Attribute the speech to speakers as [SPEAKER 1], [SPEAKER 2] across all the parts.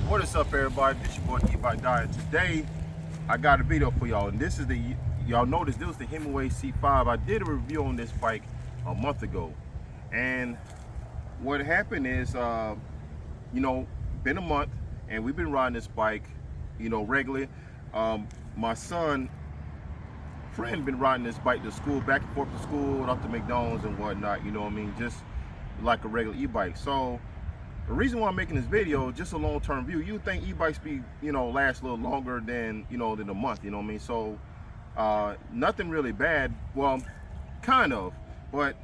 [SPEAKER 1] What is up, everybody? This your boy E-bikeguy. Today I got a video for y'all, and this is the, y'all notice this was the Himiway C5. I did a review on this bike a month ago, and what happened is been a month and we've been riding this bike regularly. My son friend been riding this bike to school, back and forth to school, up to McDonald's and whatnot, you know what I mean, just like a regular e-bike. So the reason why I'm making this video, just a long-term view, you think e-bikes be, last a little longer than, than a month, you know what I mean? So nothing really bad, well, kind of, but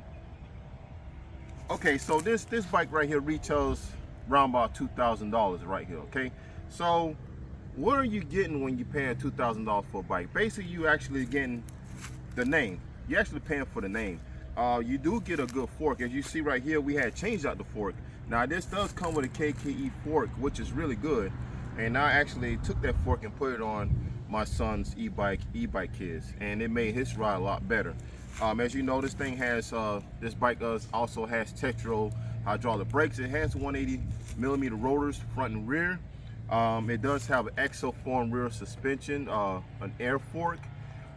[SPEAKER 1] okay, so this bike right here retails around about $2,000 right here, okay? So what are you getting when you paying $2,000 for a bike? Basically, you actually getting the name. You're actually paying for the name. You do get a good fork. As you see right here, we had changed out the fork. Now this does come with a KKE fork, which is really good. And I actually took that fork and put it on my son's e-bike kids, and it made his ride a lot better. As you know, this thing has this bike also has Tetra hydraulic brakes. It has 180mm rotors front and rear. It does have an exoform rear suspension, an air fork.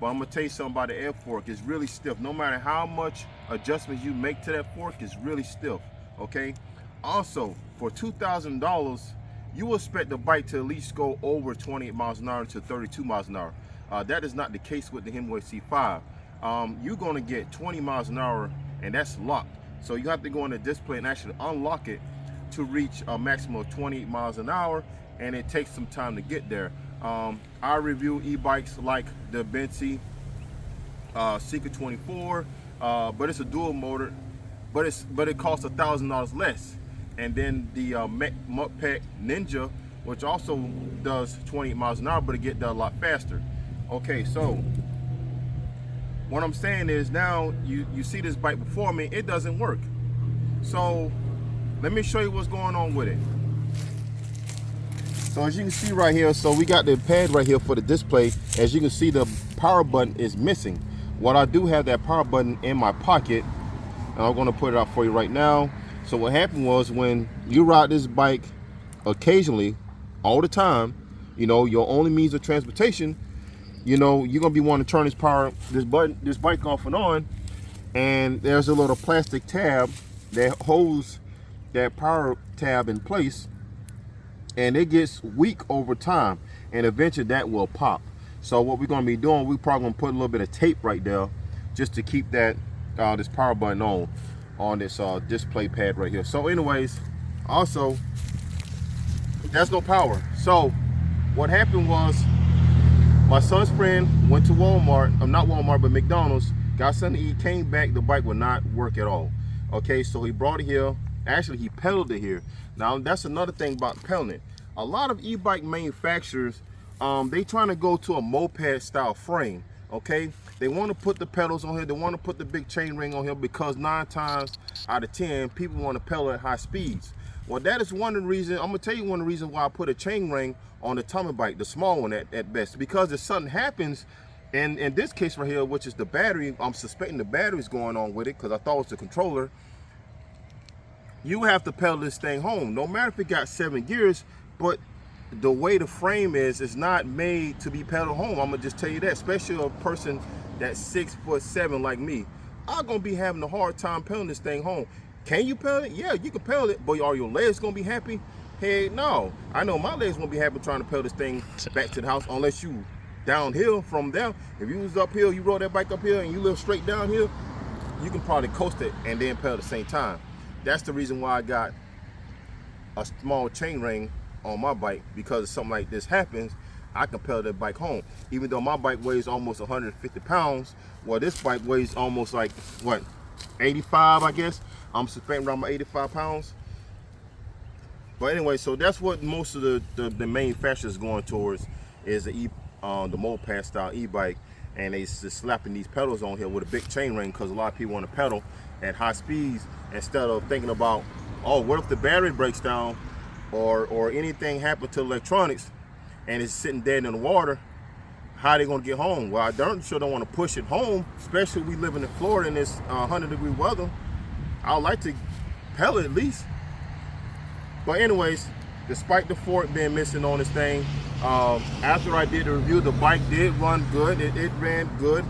[SPEAKER 1] But I'm gonna tell you something about the air fork. It's really stiff. No matter how much adjustments you make to that fork, it's really stiff. Okay. Also, for $2,000, you will expect the bike to at least go over 28 miles an hour to 32 miles an hour. That is not the case with the Himiway C5. You're gonna get 20 miles an hour, and that's locked. So you have to go on the display and actually unlock it to reach a maximum of 28 miles an hour, and it takes some time to get there. I review e-bikes like the Bentley Seeker 24, but it's a dual motor, but it costs $1,000 less. And then the Moped Ninja, which also does 28 miles an hour, but it gets there a lot faster. Okay, so what I'm saying is, now you see this bike before me, it doesn't work. So let me show you what's going on with it. So as you can see right here, so we got the pad right here for the display. As you can see, the power button is missing. What I do have that power button in my pocket, and I'm going to put it out for you right now. So what happened was, when you ride this bike occasionally, all the time, your only means of transportation, you're going to be wanting to turn this bike off and on, and there's a little plastic tab that holds that power tab in place, and it gets weak over time, and eventually that will pop. So what we're going to be doing, we're probably going to put a little bit of tape right there just to keep that this power button on this display pad right here. So anyways, also, there's no power. So what happened was, my son's friend went to Walmart, not Walmart, but McDonald's, got something to eat, came back, the bike would not work at all. Okay, so he brought it here. Actually, he pedaled it here. Now, that's another thing about pedaling. A lot of e-bike manufacturers, they trying to go to a moped style frame. Okay, they want to put the pedals on here, they want to put the big chain ring on here, because 9 times out of 10 people want to pedal at high speeds. Well, that is one of the reasons. I'm gonna tell you one of the reasons why I put a chain ring on the Tommy bike, the small one at best, because if something happens, and in this case right here, which is the battery, I'm suspecting the battery's going on with it, because I thought it was the controller, you have to pedal this thing home, no matter if it got 7 gears. But the way the frame is, it's not made to be pedaled home. I'm gonna just tell you that, especially a person that's 6'7" like me. I'm gonna be having a hard time pedaling this thing home. Can you pedal it? Yeah, you can pedal it, but are your legs gonna be happy? Hey, no. I know my legs won't be happy trying to pedal this thing back to the house, unless you downhill from there. If you was uphill, you rode that bike uphill and you live straight downhill, you can probably coast it and then pedal at the same time. That's the reason why I got a small chain ring on my bike, because if something like this happens, I can pedal that bike home. Even though my bike weighs almost 150 pounds, well, this bike weighs almost like, what, 85, I guess. I'm suspecting around my 85 pounds. But anyway, so that's what most of the manufacturers going towards, is the moped style e-bike, and they just slapping these pedals on here with a big chain ring, because a lot of people want to pedal at high speeds instead of thinking about, oh, what if the battery breaks down, or anything happened to electronics and it's sitting dead in the water, how are they going to get home? Well, I don't want to push it home, especially we living in Florida in this 100-degree weather. I'd like to pedal at least. But anyways, despite the fork being missing on this thing, after I did the review, the bike did run good. It ran good.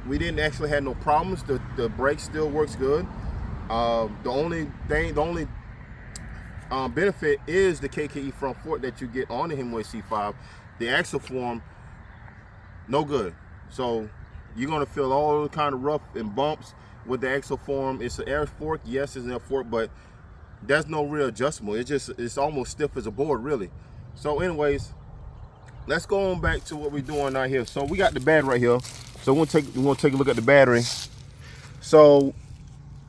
[SPEAKER 1] We didn't actually have no problems. The brake still works good. The only benefit is the KKE front fork that you get on the Himiway C5. The axle form, no good. So you're gonna feel all kind of rough and bumps with the axle form. It's an air fork, yes, it's an air fork, but there's no real adjustable. It's almost stiff as a board, really. So anyways, let's go on back to what we're doing out here. So we got the battery right here. So we're gonna take a look at the battery. So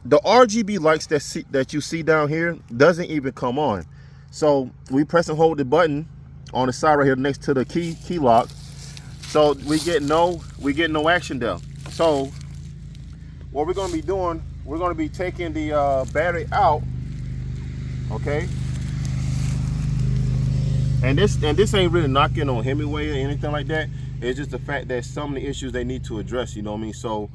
[SPEAKER 1] the RGB lights that you see down here doesn't even come on. So we press and hold the button on the side right here next to the key lock. So we get no action there. So what we're gonna be doing, we're gonna be taking the battery out. Okay, and this ain't really knocking on Himiway or anything like that. It's just the fact that some of the issues they need to address, you know what I mean? So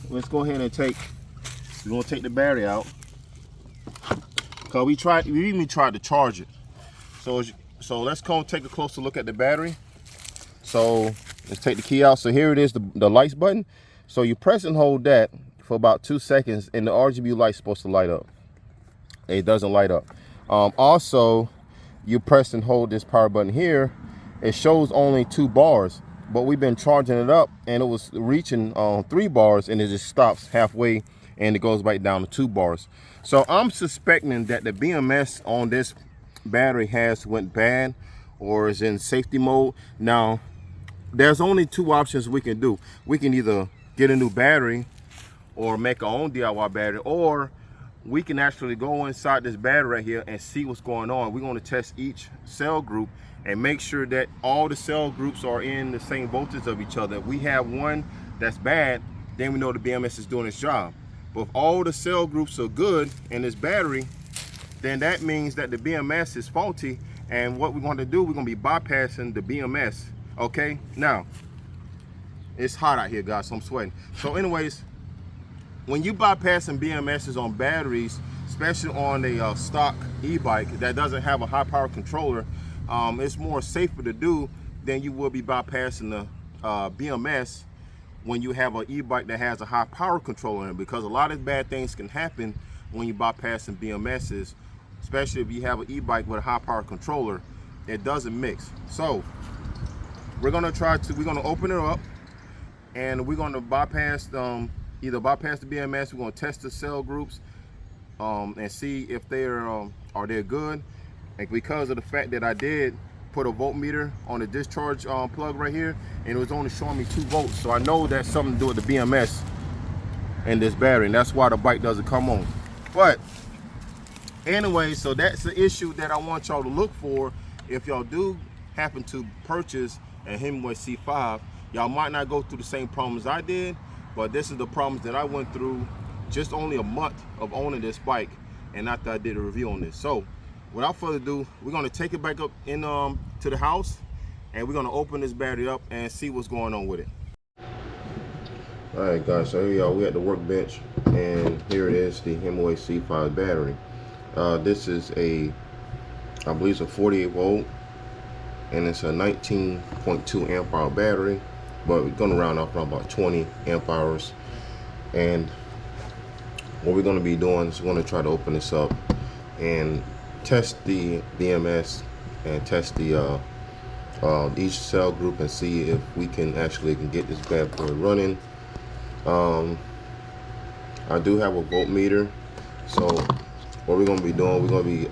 [SPEAKER 1] let's go ahead and we're gonna take the battery out, because we even tried to charge it. So let's go and take a closer look at the battery. So let's take the key out. So here it is, the lights button. So you press and hold that for about 2 seconds and the RGB light's supposed to light up. It doesn't light up. Also, you press and hold this power button here. It shows only 2 bars, but we've been charging it up and it was reaching 3 bars, and it just stops halfway and it goes back down to 2 bars. So I'm suspecting that the BMS on this battery went bad or is in safety mode. Now, there's only 2 options we can do. We can either get a new battery or make our own DIY battery, or we can actually go inside this battery right here and see what's going on. We're going to test each cell group and make sure that all the cell groups are in the same voltage of each other. If we have one that's bad, then we know the BMS is doing its job. But if all the cell groups are good in this battery, then that means that the BMS is faulty. And what we're going to do, we're going to be bypassing the BMS. Okay, now it's hot out here, guys, so I'm sweating. So anyways, when you bypassing BMSs on batteries, especially on a stock e-bike that doesn't have a high power controller, it's more safer to do than you will be bypassing the BMS when you have an e-bike that has a high power controller in it, because a lot of bad things can happen when you bypassing BMSs, especially if you have an e-bike with a high power controller. It doesn't mix. So we're gonna open it up and we're gonna bypass either bypass the BMS. We're gonna test the cell groups and see if they're good. And because of the fact that I did put a voltmeter on the discharge plug right here, and it was only showing me 2 volts, so I know that's something to do with the BMS and this battery, and that's why the bike doesn't come on. But anyway, so that's the issue that I want y'all to look for. If y'all do happen to purchase a Himiway C5, y'all might not go through the same problems I did, but this is the problems that I went through just only a month of owning this bike, and after I did a review on this. So without further ado, we're gonna take it back up in to the house, and we're gonna open this battery up and see what's going on with it. All right, guys, so here we are, we at the workbench, and here it is, the Himiway C5 battery. This is I believe it's a 48 volt, and it's a 19.2 amp hour battery, but we're gonna round off around about 20 amp hours. And what we're gonna be doing is we're gonna try to open this up and test the BMS and test the each cell group and see if we can actually get this bad boy running. I do have a voltmeter, so what we're gonna be doing, we're gonna be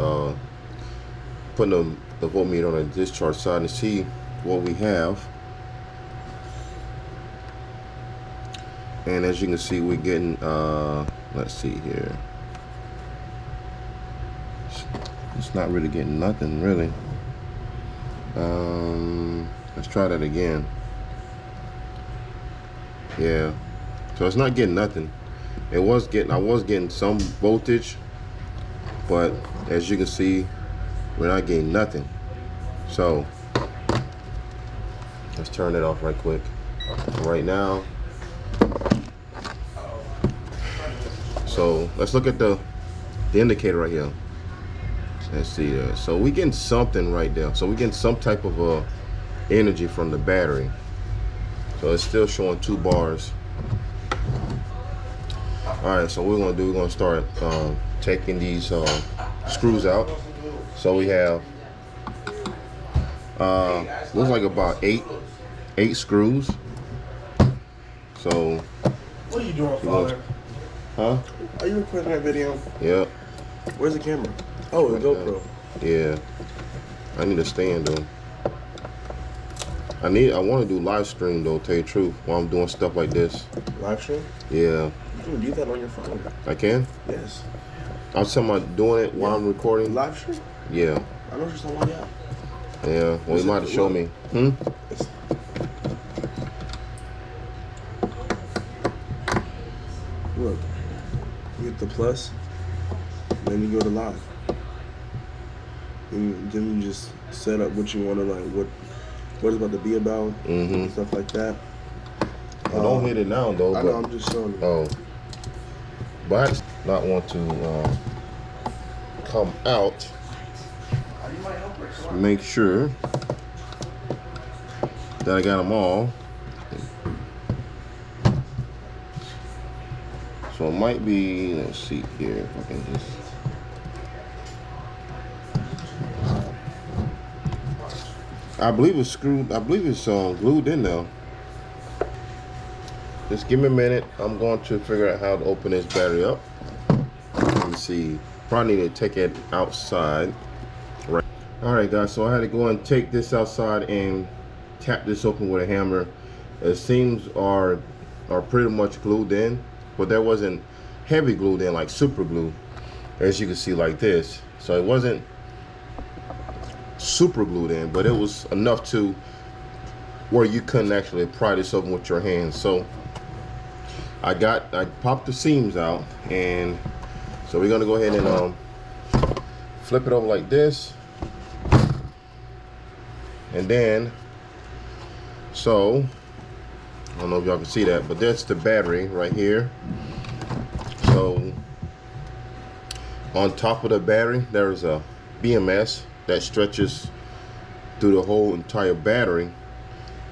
[SPEAKER 1] putting the voltmeter on the discharge side and see what we have. And as you can see, we're getting let's see here, it's not really getting nothing really. Let's try that again. Yeah, so it's not getting nothing. I was getting some voltage, but as you can see, we're not getting nothing. So let's turn it off right quick. Right now, so let's look at the indicator right here. Let's see there. So we getting something right there. So we getting some type of energy from the battery. So it's still showing 2 bars. All right, so what we're gonna do, we're gonna start taking these screws out. So we have looks like about eight screws. So
[SPEAKER 2] what are you doing, Father?
[SPEAKER 1] Huh?
[SPEAKER 2] Are you recording that video?
[SPEAKER 1] Yep.
[SPEAKER 2] Where's the camera? Oh, the GoPro.
[SPEAKER 1] Yeah. I need a stand though. I want to do live stream though, tell you the truth, while I'm doing stuff like this.
[SPEAKER 2] Live stream?
[SPEAKER 1] Yeah.
[SPEAKER 2] You can do that on your phone.
[SPEAKER 1] I can?
[SPEAKER 2] Yes.
[SPEAKER 1] I was talking about doing it while I'm recording.
[SPEAKER 2] Live stream?
[SPEAKER 1] Yeah.
[SPEAKER 2] I know what you're talking about, yeah.
[SPEAKER 1] Yeah. Well, you might have to show me.
[SPEAKER 2] Look. You get the plus, then you go to live. And then you just set up what you want to, like, what it's about to be about, and stuff like that.
[SPEAKER 1] Well, don't hit it now though.
[SPEAKER 2] I know, I'm just showing you.
[SPEAKER 1] Oh. But I just not want to come out. Make sure that I got them all. So it might be, let's see here if I can just. I believe it's screwed. I believe it's glued in now. Just give me a minute. I'm going to figure out how to open this battery up. Let me see. Probably need to take it outside. Right. All right, guys. So I had to go and take this outside and tap this open with a hammer. The seams are pretty much glued in, but there wasn't heavy glued in like super glue, as you can see like this. So it wasn't super glued in, but it was enough to where you couldn't actually pry this open with your hands. So I popped the seams out, and so we're gonna go ahead and flip it over like this, and then so I don't know if y'all can see that, but that's the battery right here. So on top of the battery there's a BMS that stretches through the whole entire battery.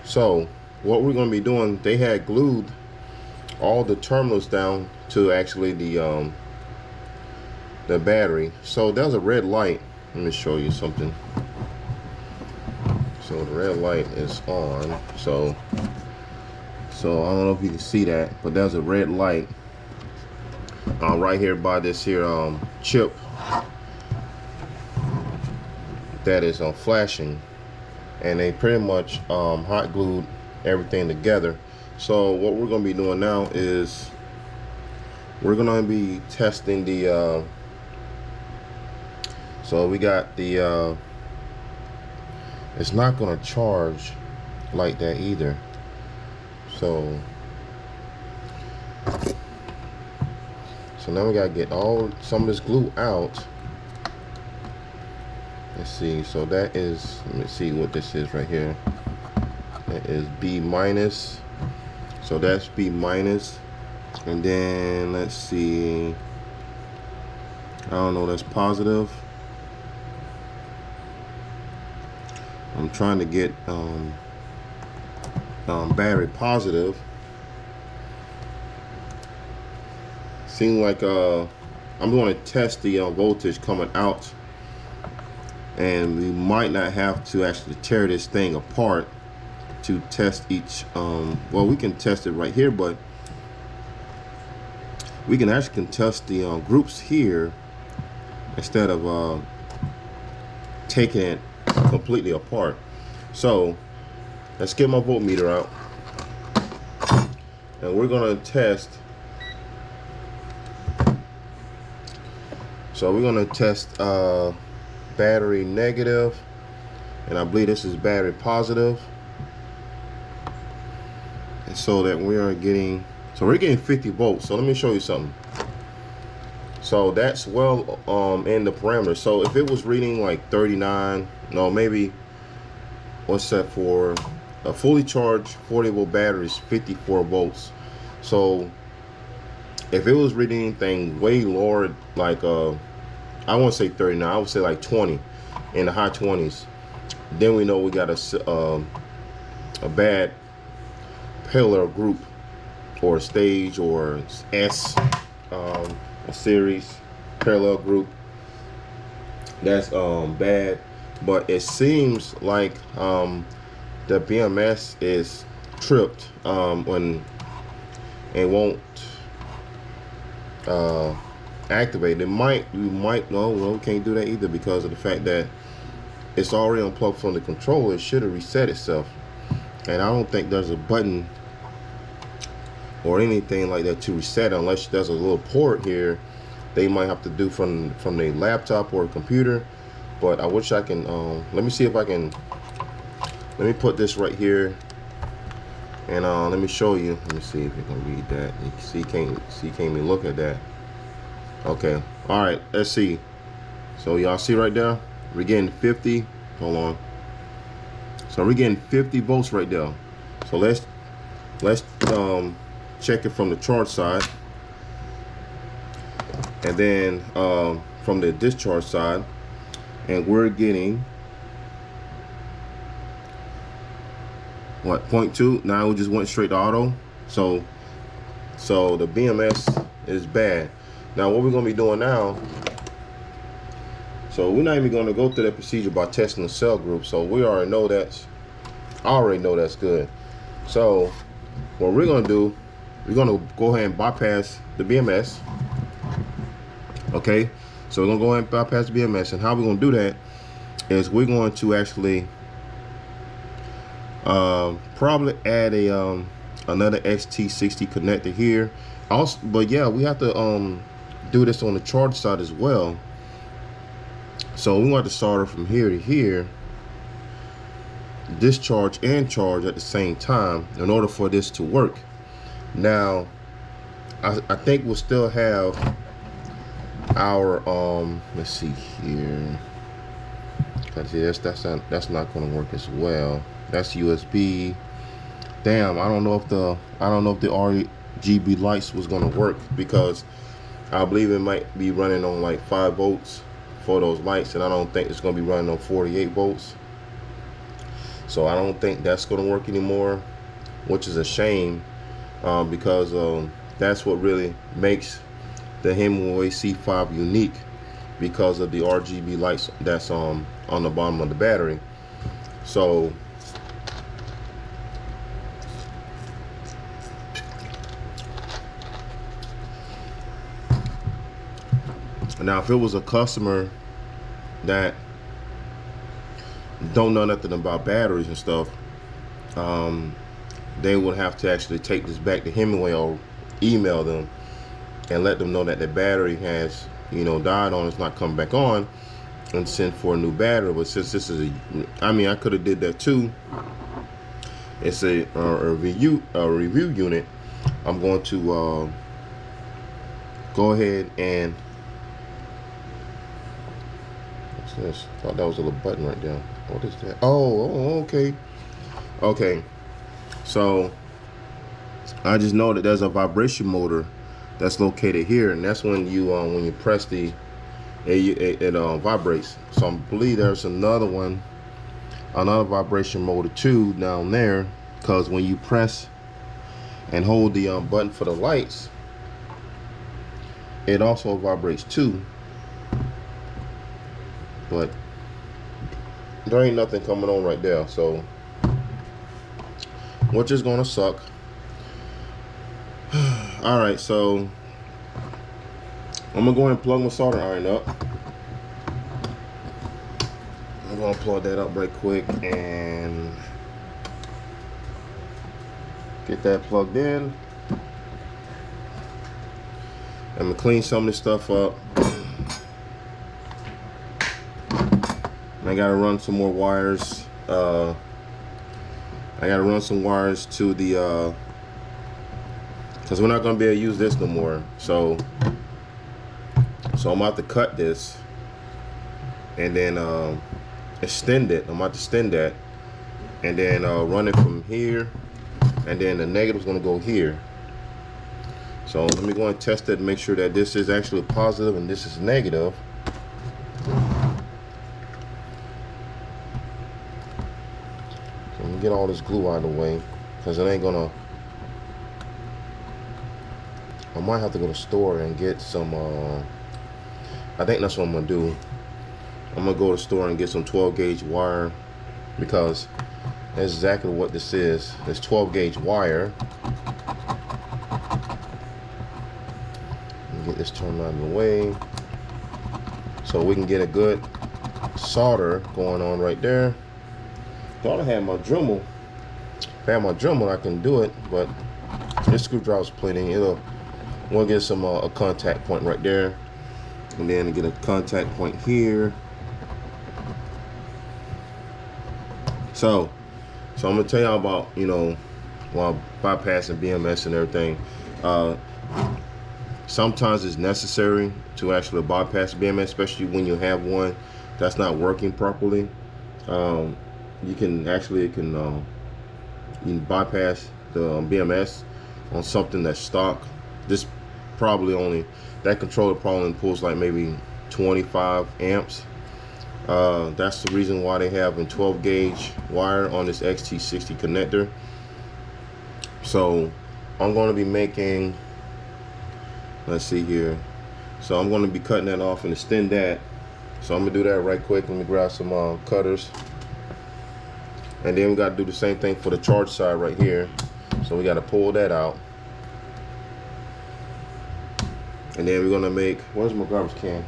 [SPEAKER 1] So what we're going to be doing, they had glued all the terminals down to actually the battery. So there's a red light. Let me show you something. So the red light is on. So I don't know if you can see that, but there's a red light right here by this here chip that is flashing, and they pretty much hot glued everything together. So what we're going to be doing now is we're going to be testing the so we got the it's not going to charge like that either. So now we got to get some of this glue out. Let's see, so that is, let me see what this is right here. That is B minus. So that's B minus. And then let's see, I don't know, that's positive. I'm trying to get battery positive. Seems like I'm going to test the voltage coming out, and we might not have to actually tear this thing apart to test each well, we can test it right here, but we can actually test the groups here instead of taking it completely apart. So let's get my voltmeter out, and we're going to test. So we're going to test battery negative, and I believe this is battery positive, and so that we are getting, so we're getting 50 volts. So let me show you something. So that's well in the parameters. So if it was reading like 39, no, maybe, what's that for? A fully charged 40 volt battery is 54 volts. So if it was reading anything way lower, like I I won't say 39, I would say like 20, in the high 20s, then we know we got a bad parallel group or a stage or S, a series parallel group that's bad. But it seems like the BMS is tripped when it won't activate. We might no, we can't do that either, because of the fact that it's already unplugged from the controller. It should have reset itself, and I don't think there's a button or anything like that to reset, unless there's a little port here they might have to do from the laptop or computer. But I wish I can let me see if I can, let me put this right here, and let me show you. Let me see if you can read that. You can't even look at that. Okay, all right, let's see. So y'all see right there, we're getting 50, hold on, so we're getting 50 volts right there. So let's check it from the charge side, and then from the discharge side, and we're getting what, 0.2. Now we just went straight to auto. So the BMS is bad. Now what we're gonna be doing now, so we're not even gonna go through that procedure by testing the cell group. So we already know that's, good. So what we're gonna do, we're gonna go ahead and bypass the BMS. Okay, so we're gonna go ahead and bypass the BMS, and how we're gonna do that is we're going to actually probably add a another XT60 connector here. Also, but yeah, we have to do this on the charge side as well. So we want to solder from here to here, discharge and charge at the same time, in order for this to work. Now I think we'll still have our let's see here. See, that's not going to work as well. That's USB. Damn, I don't know if the RGB lights was going to work, because I believe it might be running on like 5 volts for those lights, and I don't think it's going to be running on 48 volts. So I don't think that's going to work anymore, which is a shame, because that's what really makes the Himiway C5 unique, because of the RGB lights that's on the bottom of the battery. So now if it was a customer that don't know nothing about batteries and stuff, they would have to actually take this back to Himiway or email them and let them know that the battery has, died on, it's not coming back on, and send for a new battery. But since this is I could have did that too. It's a review unit. I'm going to go ahead and, what's this? I thought that was a little button right there. What is that? Oh, okay. So I just know that there's a vibration motor that's located here, and that's when you press it vibrates. So I believe there's another vibration motor too down there, because when you press and hold the button for the lights, it also vibrates too. But there ain't nothing coming on right there, so which is gonna suck. All right, so I'm gonna go ahead and plug my solder iron up. I'm gonna plug that up right quick and get that plugged in. I'm gonna clean some of this stuff up. I gotta run some more wires. I gotta run some wires to the because we're not gonna be able to use this no more. So I'm about to cut this and then extend it. I'm about to extend that and then run it from here, and then the negative is gonna go here. So let me go and test it and make sure that this is actually positive and this is negative. get all this glue out of the way, because it ain't gonna. I might have to go to the store and get some. I think that's what I'm gonna do. I'm gonna go to the store and get some 12 gauge wire, because that's exactly what this is. It's 12 gauge wire. Get this turned out of the way so we can get a good solder going on right there. Thought I had my Dremel. If I had my Dremel, I can do it, but this screwdriver's plenty. We'll get some a contact point right there, and then get a contact point here. So I'm gonna tell y'all about, you know, while bypassing BMS and everything. Sometimes it's necessary to actually bypass BMS, especially when you have one that's not working properly. You can bypass the BMS on something that's stock. This probably only, that controller probably pulls like maybe 25 amps. That's the reason why they have a 12 gauge wire on this XT60 connector. So I'm going to be making, let's see here. So I'm going to be cutting that off and extend that. So I'm going to do that right quick. Let me grab some cutters. And then we got to do the same thing for the charge side right here. So we got to pull that out. And then we're going to make, where's my garbage can?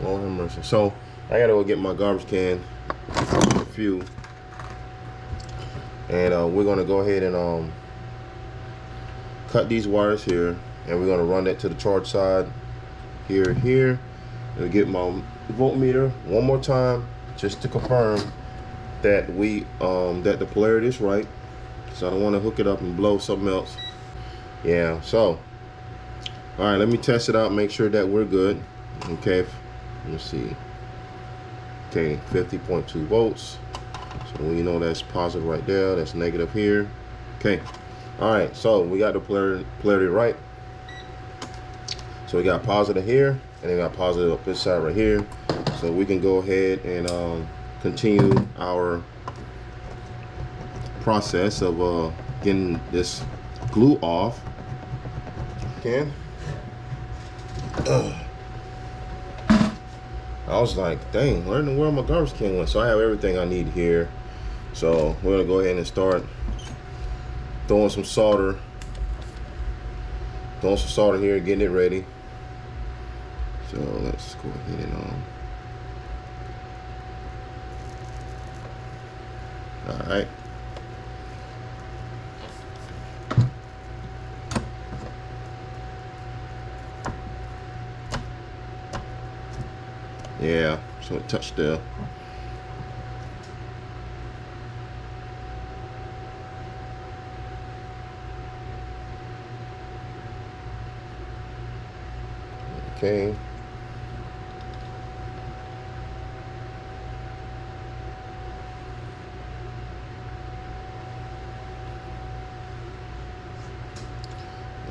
[SPEAKER 1] Lord have mercy. So I got to go get my garbage can, a few. And we're going to go ahead and cut these wires here, and we're going to run that to the charge side here. And get my voltmeter one more time just to confirm that that the polarity is right. So I don't want to hook it up and blow something else. Yeah, so all right, let me test it out, make sure that we're good. Okay, let me see. Okay, 50.2 volts. So we know that's positive right there, that's negative here. Okay, all right, so we got the polarity right. So we got positive here, and then we got positive up this side right here. So we can go ahead and continue our process of getting this glue off. Okay. I was like, dang, where in the world my garbage can went? So I have everything I need here. So we're gonna go ahead and start throwing some solder here, getting it ready. So let's go ahead and all right. Yeah, so it touched there. Okay.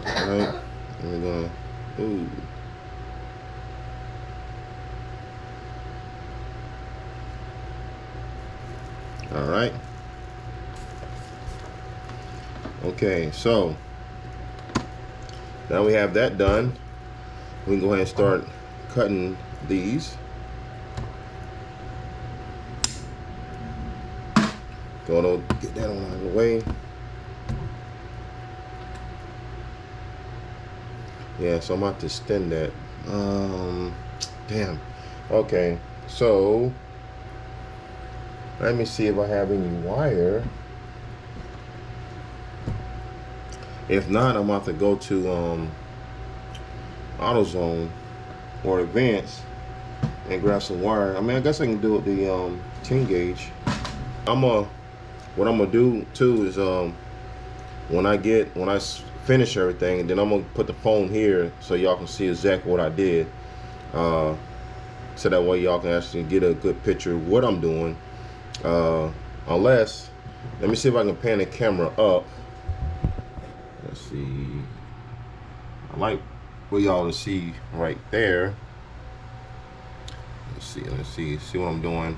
[SPEAKER 1] All right, and we're gonna, ooh. All right. Okay, so now we have that done. We can go ahead and start cutting these. Gonna get that one out of the way. Yeah, so I'm about to extend that. Damn. Okay, so let me see if I have any wire. If not, I'm about to go to AutoZone or Advance and grab some wire. I mean, I guess I can do it the 10 gauge. What I'm gonna do too is when I finish everything, then I'm gonna put the phone here so y'all can see exactly what I did. So that way y'all can actually get a good picture of what I'm doing. Unless, let me see if I can pan the camera up. Let's see. I like for y'all to see right there. Let's see what I'm doing.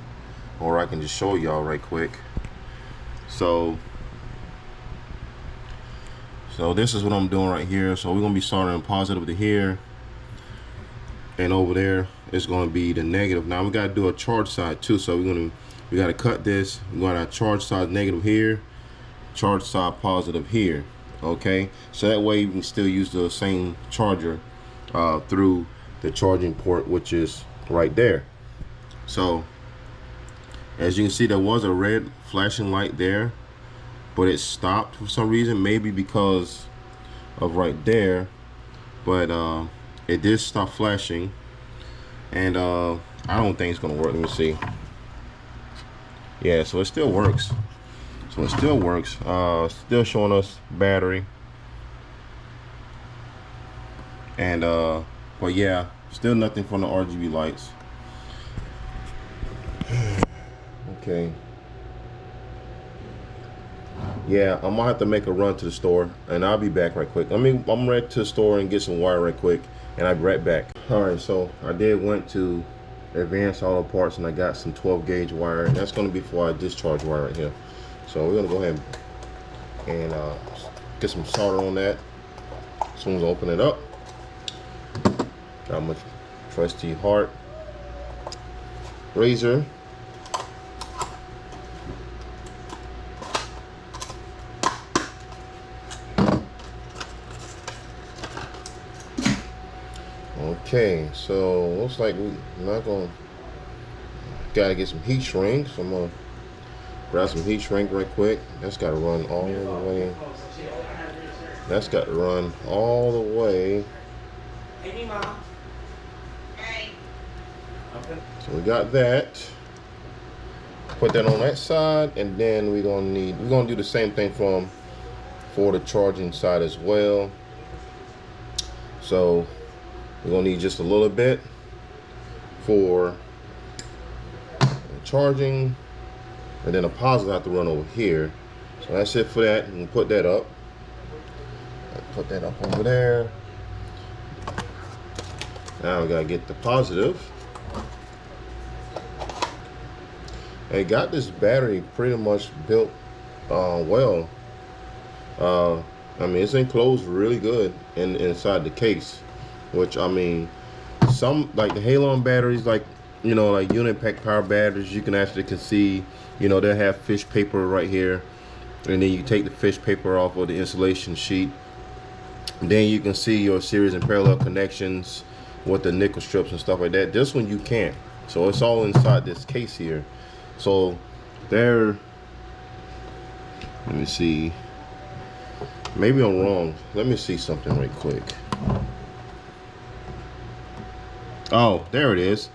[SPEAKER 1] or I can just show y'all right quick. So this is what I'm doing right here. So we're gonna be starting positive to here, and over there it's gonna be the negative. Now we gotta do a charge side too. So we gotta cut this. We got our charge side negative here, charge side positive here. Okay, so that way we can still use the same charger through the charging port, which is right there. So as you can see, there was a red flashing light there, but it stopped for some reason, maybe because of right there, but it did stop flashing, and I don't think it's gonna work. Let me see. Yeah, so it still works. So it still works. Still showing us battery, and but yeah, still nothing from the RGB lights. Okay. Yeah, I'm gonna have to make a run to the store, and I'll be back right quick. I'm ready to the store and get some wire right quick, and I'll be right back. All right, so I went to Advanced Auto Parts, and I got some 12 gauge wire, and that's gonna be for our discharge wire right here. So we're gonna go ahead and get some solder on that. As soon as I open it up, got my trusty Hart razor. Okay, so looks like we're not gonna gotta get some heat shrink. So I'm gonna grab some heat shrink right quick. That's gotta run all the way. That's got to run all the way.
[SPEAKER 3] Hey, Mom. Hey.
[SPEAKER 1] So we got that. Put that on that side, and then we're gonna do the same thing for the charging side as well. So we're gonna need just a little bit for charging, and then a positive have to run over here. So that's it for that. And put that up. Put that up over there. Now we gotta get the positive. I got this battery pretty much built well. I mean, it's enclosed really good inside the case. Which, I mean, some like the Halon batteries, like, you know, like unit pack power batteries, you can see, you know, they'll have fish paper right here, and then you take the fish paper off of the insulation sheet. Then you can see your series and parallel connections with the nickel strips and stuff like that. This one you can't. So it's all inside this case here. So there, let me see. Maybe I'm wrong. Let me see something right quick. Oh, there it is.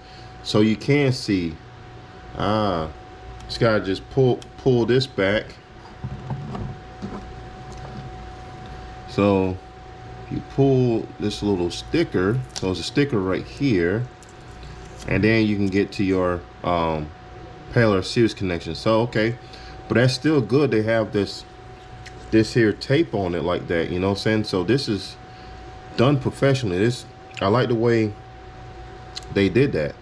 [SPEAKER 1] So you can see. Just gotta just pull this back. So you pull this little sticker. So there's a sticker right here, and then you can get to your parallel series connection. So okay, but that's still good. They have this here tape on it like that. You know what I'm saying? So this is done professionally. I like the way they did that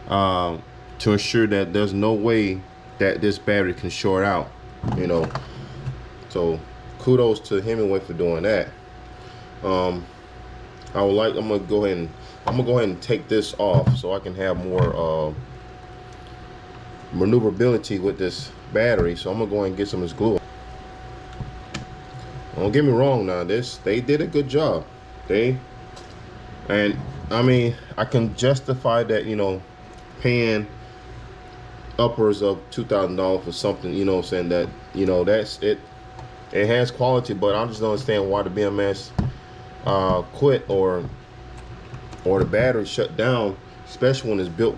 [SPEAKER 1] to ensure that there's no way that this battery can short out, you know. So kudos to Himiway for doing that. I'm gonna go ahead and take this off so I can have more maneuverability with this battery. So I'm gonna go ahead and get some of this glue. Don't get me wrong now, they did a good job. And I mean, I can justify that, you know, paying upwards of $2,000 for something, you know what I'm saying, that, you know, that's it. It has quality, but I just don't understand why the BMS quit or the battery shut down, especially when it's built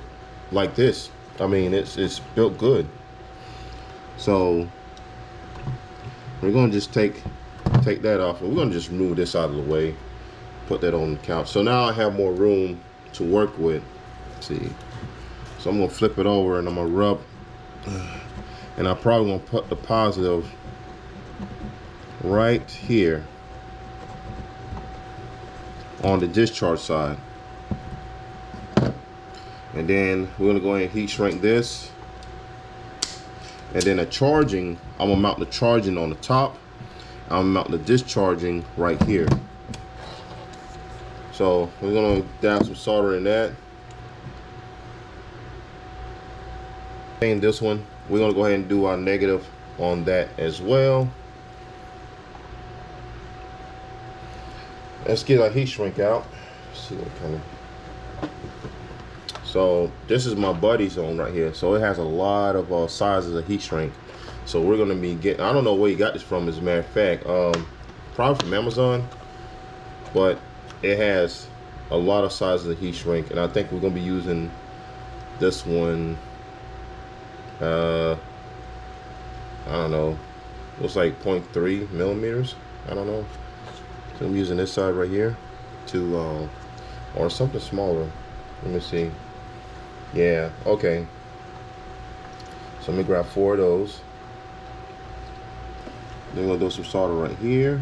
[SPEAKER 1] like this. I mean, it's built good. So we're gonna just take that off, and we're gonna just move this out of the way. Put that on the couch. So now I have more room to work with. Let's see. So I'm gonna flip it over and I'm gonna rub, and I'm probably gonna put the positive right here on the discharge side. And then we're gonna go ahead and heat shrink this. And then the charging, I'm gonna mount the charging on the top. I'm gonna mount the discharging right here. So we're gonna dab some solder in that. And this one, we're gonna go ahead and do our negative on that as well. Let's get our heat shrink out. Let's see what kind of. So this is my buddy zone right here. So it has a lot of sizes of heat shrink. So we're gonna be getting. I don't know where you got this from, as a matter of fact. Probably from Amazon, but it has a lot of sizes of heat shrink, and I think we're gonna be using this one. I don't know. Looks like 0.3 millimeters. I don't know. So I'm using this side right here to, or something smaller. Let me see. Yeah, okay. So let me grab 4 of those. Then we'll do some solder right here.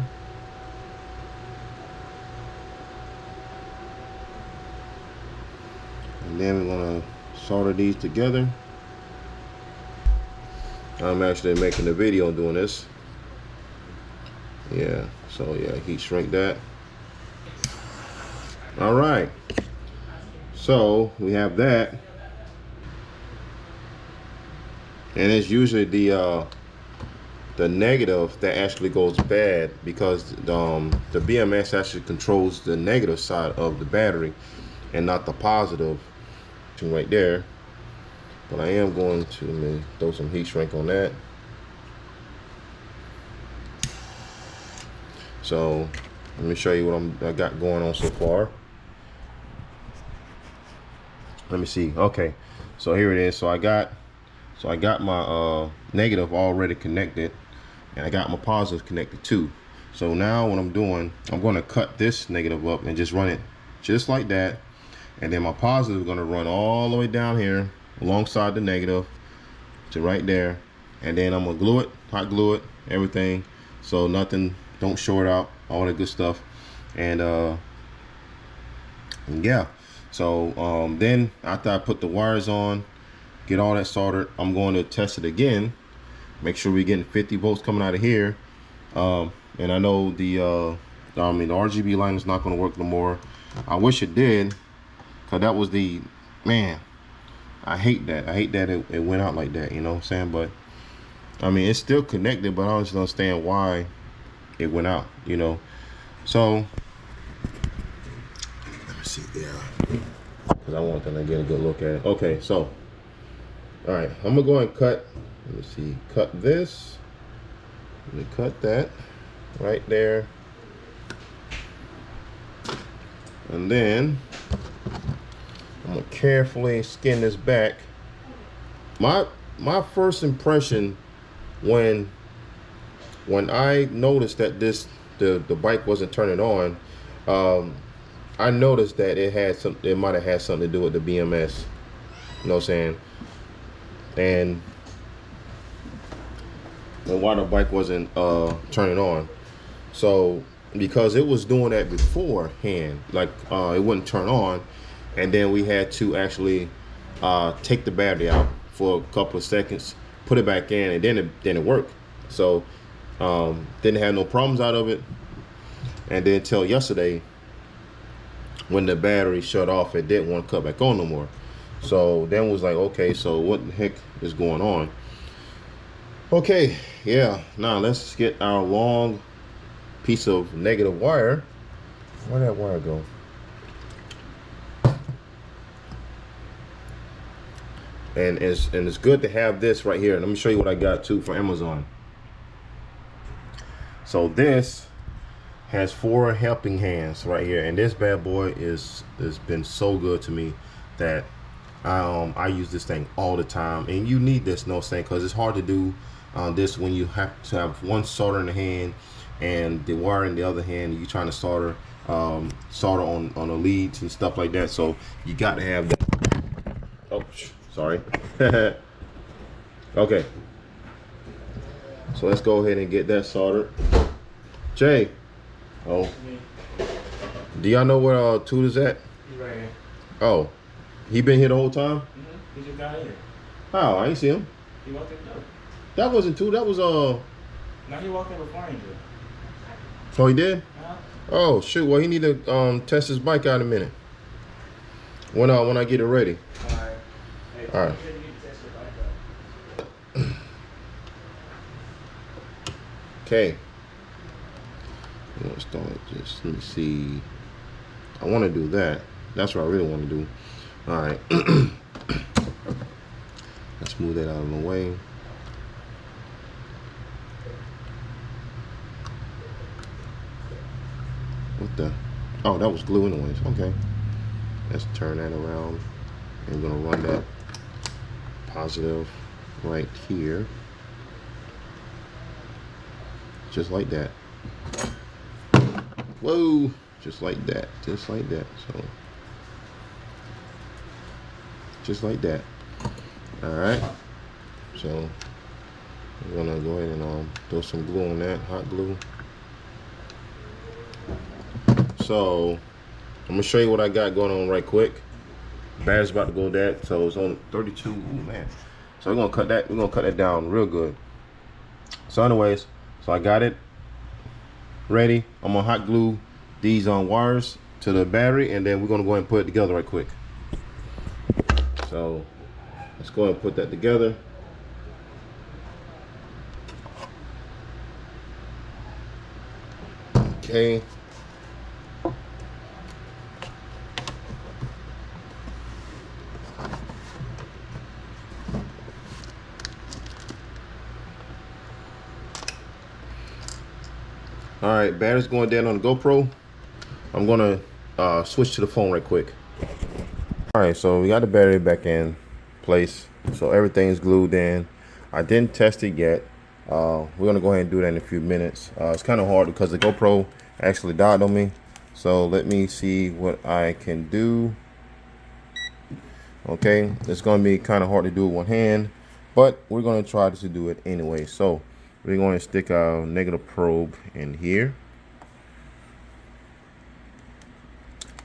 [SPEAKER 1] And then we're gonna solder these together. I'm actually making a video doing this. Yeah, so yeah, heat shrink that. All right, so we have that, and it's usually the negative that actually goes bad, because the BMS actually controls the negative side of the battery and not the positive right there. But I am going to throw some heat shrink on that. So let me show you what I got going on so far. Let me see. Okay, so here it is. So I got my negative already connected, and I got my positive connected too. So now what I'm doing, I'm going to cut this negative up and just run it just like that, and then my positive is going to run all the way down here alongside the negative to right there, and then I'm gonna glue it, hot glue it, everything, so nothing don't short out, all that good stuff. And yeah, so then after I put the wires on, get all that soldered, I'm going to test it again, make sure we're getting 50 volts coming out of here. And I know the RGB line is not going to work no more. I wish it did, because that was the, man, I hate that. I hate that it went out like that, you know what I'm saying? But I mean, it's still connected, but I don't understand why it went out, you know. So let me see, yeah, because I want them to get a good look at it. Okay, so all right, I'm gonna go and cut. Let me see, cut this. Let me cut that right there, and then I'm gonna carefully skin this back. My first impression when I noticed that the bike wasn't turning on, I noticed that it might have had something to do with the BMS. You know what I'm saying? And why the bike wasn't turning on. So because it was doing that beforehand, like it wouldn't turn on. And then we had to actually take the battery out for a couple of seconds, put it back in, and then it worked. So didn't have no problems out of it. And then till yesterday, when the battery shut off, it didn't want to cut back on no more. So then was like, okay, so what the heck is going on? Okay, yeah. Now let's get our long piece of negative wire. Where'd that wire go? And it's good to have this right here. Let me show you what I got too from Amazon. So this has 4 helping hands right here, and this bad boy has been so good to me that I use this thing all the time. And you need this, no saying, because it's hard to do this when you have to have one solder in the hand and the wire in the other hand. You trying to solder on the leads and stuff like that. So you got to have that. Oh, sorry. Okay, so let's go ahead and get that soldered. Jay, oh, do y'all know where Toot is at?
[SPEAKER 4] He's right here.
[SPEAKER 1] Oh, he been here the whole time?
[SPEAKER 4] He just got here.
[SPEAKER 1] How? I ain't see him.
[SPEAKER 4] He walked in the door.
[SPEAKER 1] That wasn't two. That was
[SPEAKER 4] No, he walked in before Angel.
[SPEAKER 1] Oh, he did.
[SPEAKER 4] Uh-huh.
[SPEAKER 1] Oh shoot. Well, he need to test his bike out in a minute. When I get it ready.
[SPEAKER 4] All right. Hey,
[SPEAKER 1] All right.
[SPEAKER 4] you need to test your bike out.
[SPEAKER 1] Okay. Let's start. Just let me see. I want to do that. That's what I really want to do. All right. Let's move that out of the way. What the? Oh, that was glue anyways. Okay. Let's turn that around. I'm gonna run that positive right here. Just like that. Whoa. Just like that. Just like that. So. Just like that. Alright. So I'm gonna go ahead and throw some glue on that, hot glue. So I'm gonna show you what I got going on right quick. Battery's about to go dead, so it's on 32. Ooh, man. So we're gonna cut that down real good. So anyways, so I got it ready. I'm gonna hot glue these wires to the battery, and then we're gonna go ahead and put it together right quick. So let's go ahead and put that together. Okay. All right, battery's going down on the GoPro. I'm gonna switch to the phone right quick. All right, so we got the battery back in place. So everything's glued in. I didn't test it yet. We're gonna go ahead and do that in a few minutes. It's kind of hard because the GoPro actually died on me. So let me see what I can do. Okay, it's gonna be kind of hard to do with one hand, but we're gonna try to do it anyway. So we're going to stick our negative probe in here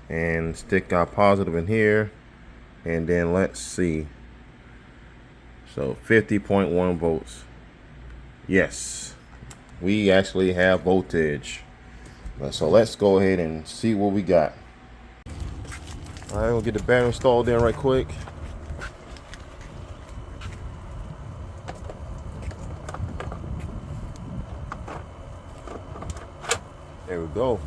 [SPEAKER 1] and stick our positive in here, and then let's see. So 50.1 volts. Yes, we actually have voltage. So let's go ahead and see what we got. All right, we'll get the battery installed in right quick. There we go.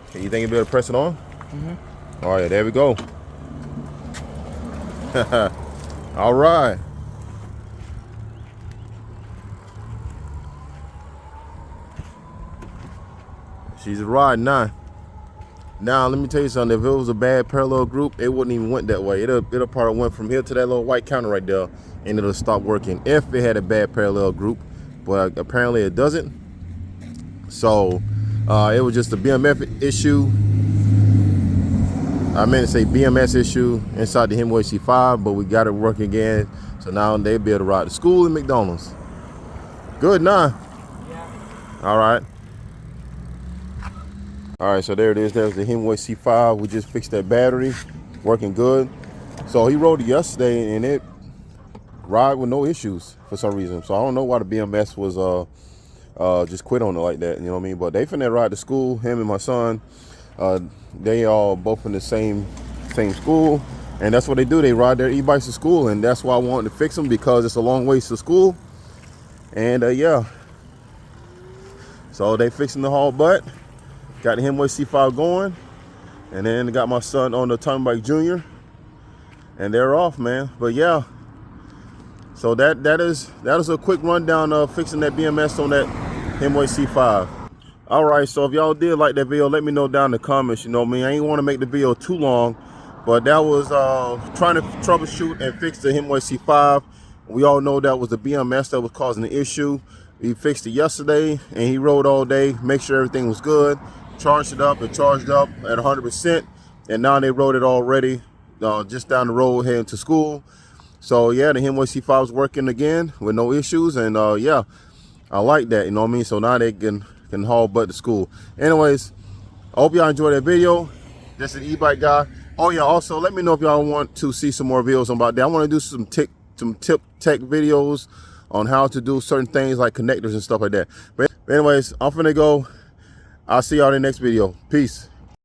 [SPEAKER 1] Okay, you think you'll be able to press it on? Mm-hmm. All right, there we go. All right. She's a ride now. Now, let me tell you something. If it was a bad parallel group, it wouldn't even went that way. It'll probably went from here to that little white counter right there, and it'll stop working if it had a bad parallel group. But apparently it doesn't. So it was just a BMF issue. I meant to say BMS issue inside the Himiway C5, but we got it working again. So now they'll be able to ride to school and McDonald's. Good now. Yeah. All right. All right, so there it is. There's the Himiway C5. We just fixed that battery, working good. So he rode it yesterday, and it ride with no issues for some reason. So I don't know why the BMS was just quit on it like that. You know what I mean? But they finna ride to school. Him and my son, they all both in the same school, and that's what they do. They ride their e-bikes to school, and that's why I wanted to fix them, because it's a long ways to school. And yeah, so they fixing the whole butt. Got the Himiway C5 going, and then got my son on the Time Bike Junior, and they're off, man. But yeah, so that is a quick rundown of fixing that BMS on that Himiway C5. All right, so if y'all did like that video, let me know down in the comments. You know what I mean? I ain't want to make the video too long, but that was trying to troubleshoot and fix the Himiway C5. We all know that was the BMS that was causing the issue. He fixed it yesterday, and he rode all day, make sure everything was good. Charged it up, and charged up at 100%, and now they rode it already just down the road heading to school. So yeah, the Himiway C5 is working again with no issues, and yeah, I like that. You know what I mean? So now they can haul butt to school. Anyways, I hope y'all enjoyed that video. This is E-Bike Guy. Oh yeah, also let me know if y'all want to see some more videos about that. I want to do some tip tech videos on how to do certain things like connectors and stuff like that. But anyways, I'm finna go. I'll see y'all in the next video. Peace.